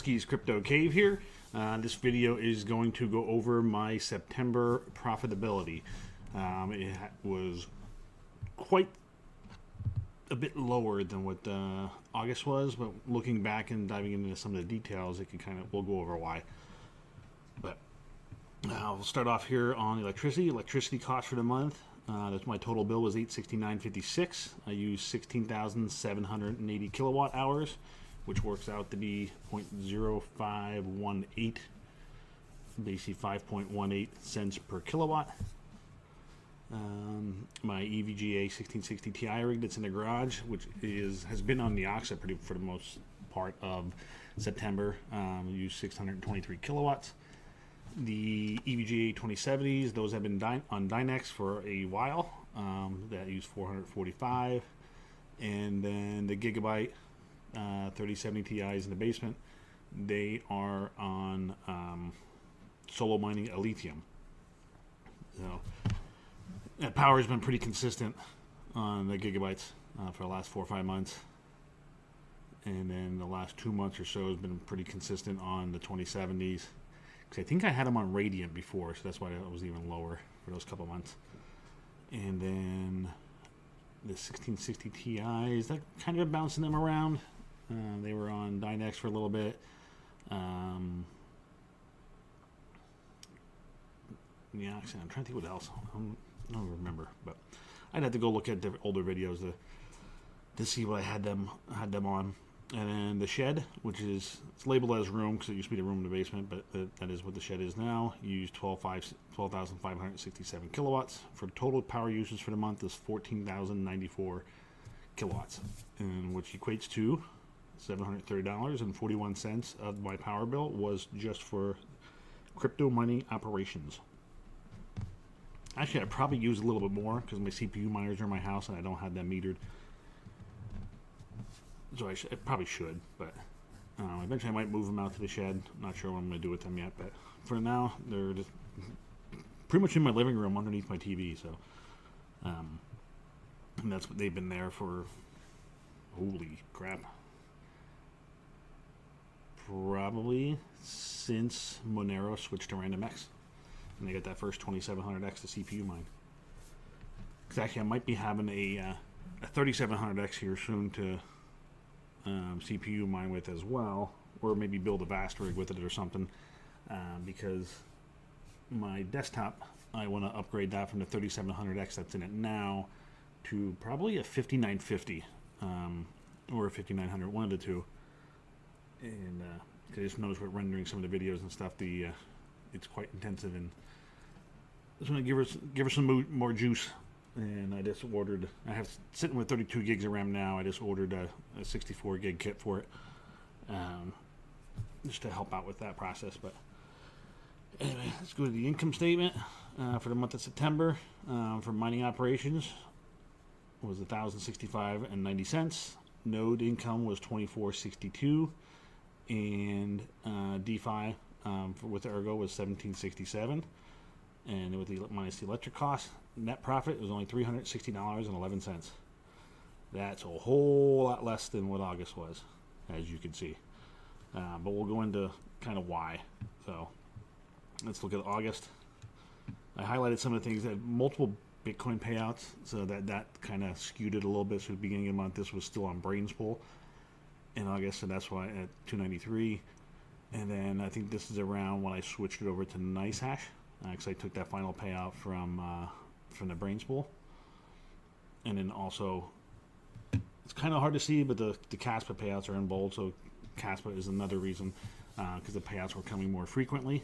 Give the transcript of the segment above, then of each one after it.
Husky's Crypto Cave here. This video is going to go over my September profitability. It was quite a bit lower than what August was, but looking back and diving into some of the details, we'll go over why. But we'll start off here on electricity. Electricity cost for the month. That's my total bill was $869.56. I used 16,780 kilowatt hours, which works out to be 0.0518, basically 5.18 cents per kilowatt. My EVGA 1660 Ti rig that's in the garage, which has been on the aux for the most part of September, used 623 kilowatts. The EVGA 2070s, those have been on Dynex for a while. That used 445, and then the Gigabyte 3070 Ti's in the basement, they are on solo mining a lithium. So that power has been pretty consistent on the Gigabytes for the last 4 or 5 months, and then the last 2 months or so has been pretty consistent on the 2070s. I think I had them on Radiant before, so that's why it was even lower for those couple months. And then the 1660 Ti's, that kind of bouncing them around. They were on Dynex for a little bit. Yeah, actually, I'm trying to think what else. I don't remember, but I'd have to go look at older videos to see what I had them on. And then the shed, which it's labeled as room because it used to be the room in the basement, but that is what the shed is now. Used 12,567 kilowatts. For total power usage for the month is 14,094 kilowatts, and which equates to $730.41 of my power bill was just for crypto mining operations. Actually, I probably used a little bit more because my CPU miners are in my house and I don't have them metered. So I probably should, but eventually I might move them out to the shed. Not sure what I'm going to do with them yet, but for now, they're just pretty much in my living room underneath my TV. So, and that's what they've been there for. Holy crap! Probably since Monero switched to RandomX, and they got that first 2700X to CPU mine. Because actually, I might be having a 3700X here soon to CPU mine with as well, or maybe build a vast rig with it or something, because my desktop, I want to upgrade that from the 3700X that's in it now to probably a 5950 or a 5900, one of the two. And I just noticed with rendering some of the videos and stuff, it's quite intensive, and I just want to give her some more juice. And I just ordered, I have sitting with 32 gigs of RAM now. I just ordered a 64 gig kit for it, just to help out with that process. But anyway, let's go to the income statement for the month of September. For mining operations was $1,065.90. Node income was $24.62, and DeFi with Ergo was $17.67. And with the minus the electric cost, net profit was only $360.11. That's a whole lot less than what August was, as you can see. But we'll go into kind of why. So let's look at August. I highlighted some of the things that had multiple Bitcoin payouts, so that kind of skewed it a little bit. So at the beginning of the month, this was still on Brains Pool in August, so that's why at 293. And then I think this is around when I switched it over to NiceHash. Because I took that final payout from the Brains Pool. And then also, it's kind of hard to see, but the Caspa payouts are in bold, so Caspa is another reason, because the payouts were coming more frequently,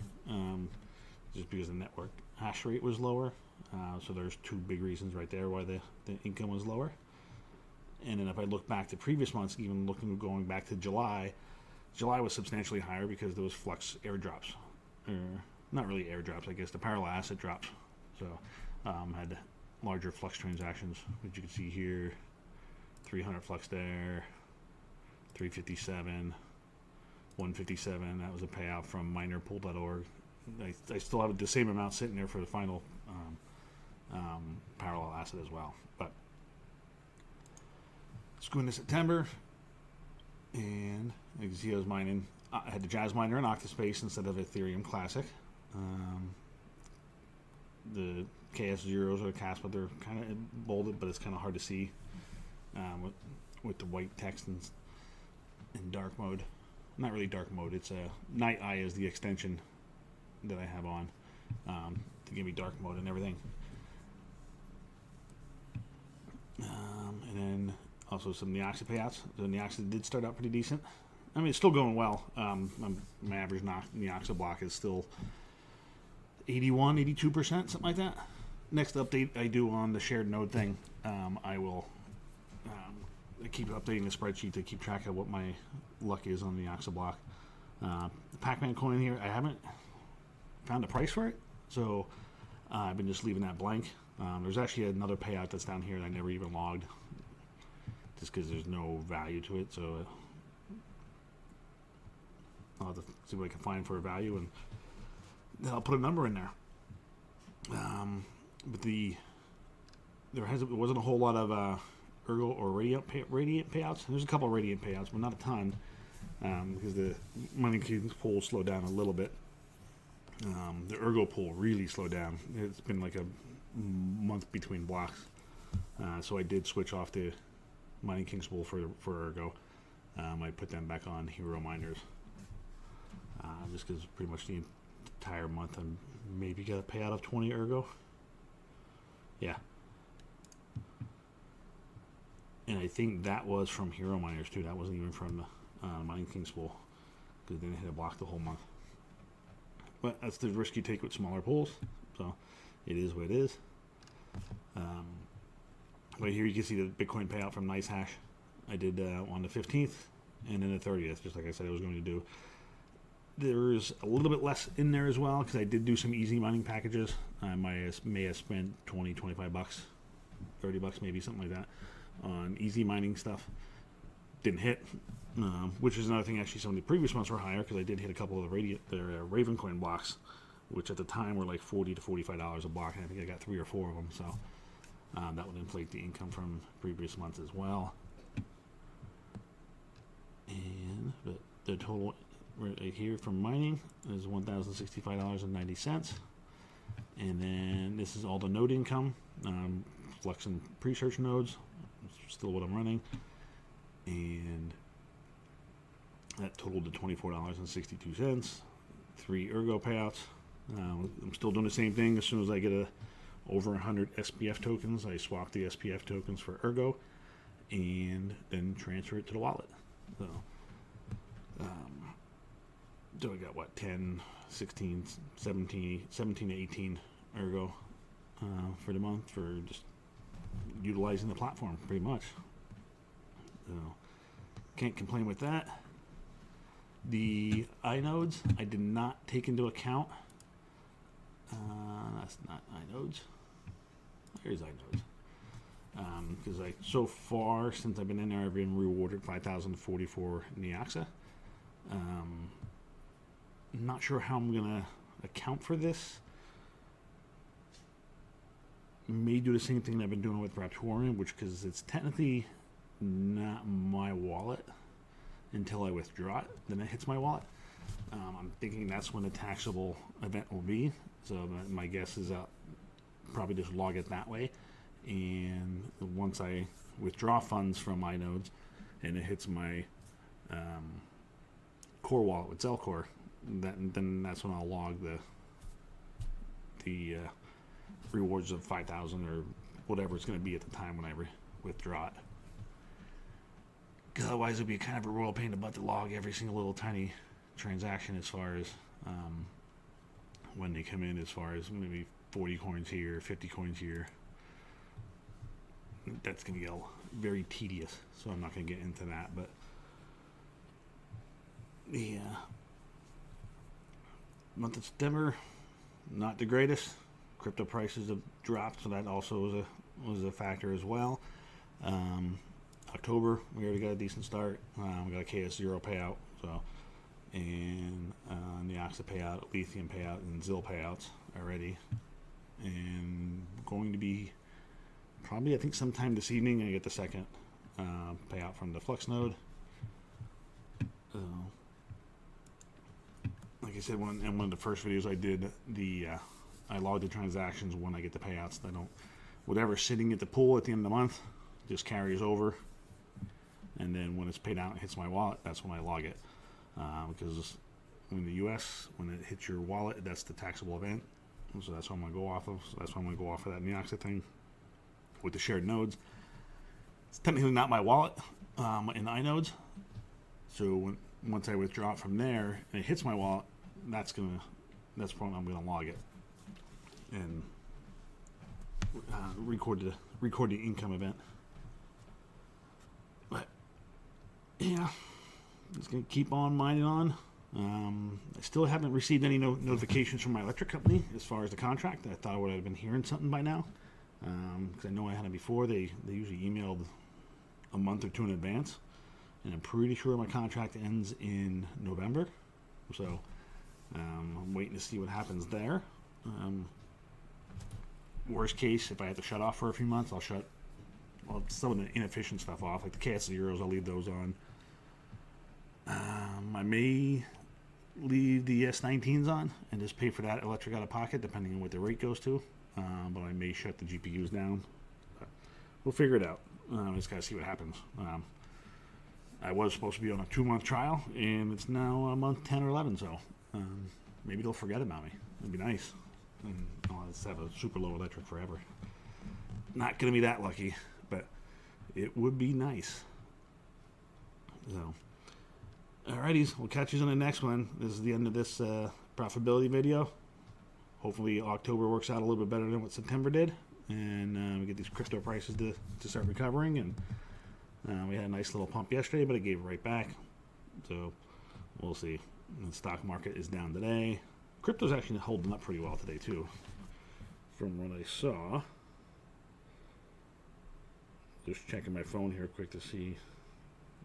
just because the network hash rate was lower. So there's two big reasons right there why the income was lower. And then if I look back to previous months, even going back to July was substantially higher because there was Flux airdrops. Not really airdrops, I guess, the parallel asset drops. So had larger Flux transactions, which you can see here, 300 Flux there, 357, 157. That was a payout from minerpool.org. I still have the same amount sitting there for the final parallel asset as well. But let's go into September, and you can see I was mining I had the Jazz Miner and Octaspace instead of Ethereum Classic. The KS zeros are cast, but they're kind of bolded, but it's kind of hard to see with the white text in dark mode. Not really dark mode. It's Night Eye is the extension that I have on to give me dark mode and everything. And then also some Neoxa payouts. The Neoxa did start out pretty decent. I mean, it's still going well. My average Neoxa block is still 81, 82%, something like that. Next update I do on the shared node thing, I will I keep updating the spreadsheet to keep track of what my luck is on the Neoxa block. The Pac-Man coin here, I haven't found a price for it, so I've been just leaving that blank. There's actually another payout that's down here that I never even logged, just because there's no value to it. So I'll have to see what I can find for a value, and then I'll put a number in there. But there wasn't a whole lot of Ergo or Radiant payouts. There's a couple of Radiant payouts, but not a ton, because the Mining King's pool slowed down a little bit. The Ergo pool really slowed down. It's been like a month between blocks, so I did switch off the Mining King's pool for Ergo. I put them back on Hero Miners, just because pretty much the entire month I maybe got a payout of 20 Ergo. Yeah. And I think that was from Hero Miners too. That wasn't even from the Mining King's pool, because they didn't hit a block the whole month. But that's the risk you take with smaller pools. So it is what it is. But here you can see the Bitcoin payout from NiceHash. I did on the 15th and then the 30th, just like I said I was going to do. There's a little bit less in there as well, because I did do some easy mining packages. I may have spent 20, 25 bucks, 30 bucks maybe, something like that, on easy mining stuff. Didn't hit, which is another thing. Actually, some of the previous months were higher, because I did hit a couple of the Ravencoin blocks, which at the time were like $40 to $45 a block, and I think I got 3 or 4 of them. So that would inflate the income from previous months as well. And but the total right here from mining is $1,065.90, and then this is all the node income, Flux and pre-search nodes, still what I'm running, and that totaled to $24.62. 3 Ergo payouts. I'm still doing the same thing. As soon as I get over 100 SPF tokens, I swap the SPF tokens for Ergo and then transfer it to the wallet. So I got what, 10, 16, 17 to 18 Ergo for the month, for just utilizing the platform pretty much. So can't complain with that. The inodes I did not take into account. That's not inodes. There's inodes. Because so far since I've been in there, I've been rewarded 5,044 Neoxa. I'm not sure how I'm gonna account for this. May do the same thing that I've been doing with Raptorium, which, because it's technically not my wallet until I withdraw it, then it hits my wallet. I'm thinking that's when the taxable event will be. So my guess is probably just log it that way, and once I withdraw funds from my nodes and it hits my core wallet with Zelcore, then that's when I'll log the rewards of 5,000 or whatever it's going to be at the time when I withdraw it. Because otherwise it'll be kind of a royal pain in the butt to log every single little tiny transaction, as far as when they come in, as far as maybe 40 coins here, 50 coins here. That's going to get very tedious, so I'm not going to get into that. But the month of September, not the greatest. Crypto prices have dropped, so that also was a factor as well. October, we already got a decent start. We got a KS0 payout, so, and Neoxa payout, Lithium payout, and ZIL payouts already. And going to be probably, I think, sometime this evening, I get the second payout from the Flux node. like I said, in one of the first videos I did, I log the transactions when I get the payouts. I don't, whatever's sitting at the pool at the end of the month just carries over, and then when it's paid out and hits my wallet, that's when I log it. Because in the U.S., when it hits your wallet, that's the taxable event. So that's what I'm going to go off of. So that's why I'm going to go off of that Neoxa thing with the shared nodes. It's technically not my wallet in iNodes. So once I withdraw it from there and it hits my wallet, that's when I'm going to log it and record the income event. But yeah, just going to keep on mining on. I still haven't received any notifications from my electric company as far as the contract. I thought I would have been hearing something by now, because I know I had it before. They usually emailed a month or two in advance, and I'm pretty sure my contract ends in November. So I'm waiting to see what happens there. Worst case, if I have to shut off for a few months, I'll shut some of the inefficient stuff off, like the KS0s. I'll leave those on. I may leave the S19s on and just pay for that electric out of pocket, depending on what the rate goes to. But I may shut the GPUs down. But we'll figure it out. I just gotta see what happens. I was supposed to be on a 2-month trial, and it's now a month 10 or 11. So maybe they'll forget about me. It'd be nice. And I'll just have a super low electric forever. Not gonna be that lucky, but it would be nice. So. Alrighties, we'll catch you on the next one. This is the end of this profitability video. Hopefully October works out a little bit better than what September did, and we get these crypto prices to start recovering. And we had a nice little pump yesterday, but it gave right back. So we'll see. The stock market is down today. Crypto's actually holding up pretty well today too, from what I saw. Just checking my phone here quick to see.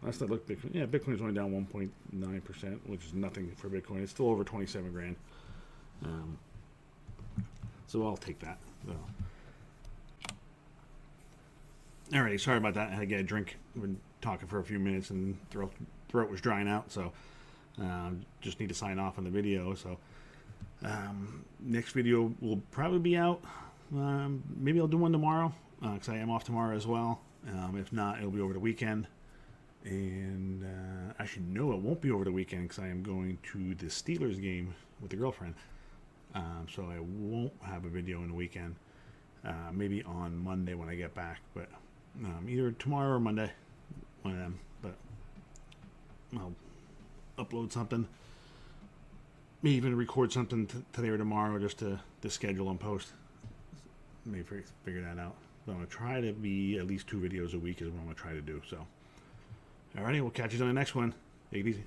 Last I looked, Bitcoin's only down 1.9%, which is nothing for Bitcoin. It's still over 27 grand. So I'll take that. So. Alrighty, sorry about that. I had to get a drink. We've been talking for a few minutes and throat was drying out, so just need to sign off on the video. So next video will probably be out. Maybe I'll do one tomorrow, because I am off tomorrow as well. If not, it'll be over the weekend. And actually, no, it won't be over the weekend, because I am going to the Steelers game with the girlfriend. So I won't have a video in the weekend. Maybe on Monday when I get back, but either tomorrow or Monday. But I'll upload something. Maybe even record something today or tomorrow, just to schedule and post. Maybe figure that out. So I'm going to try to be at least 2 videos a week is what I'm going to try to do. So. Alrighty, we'll catch you on the next one. Take it easy.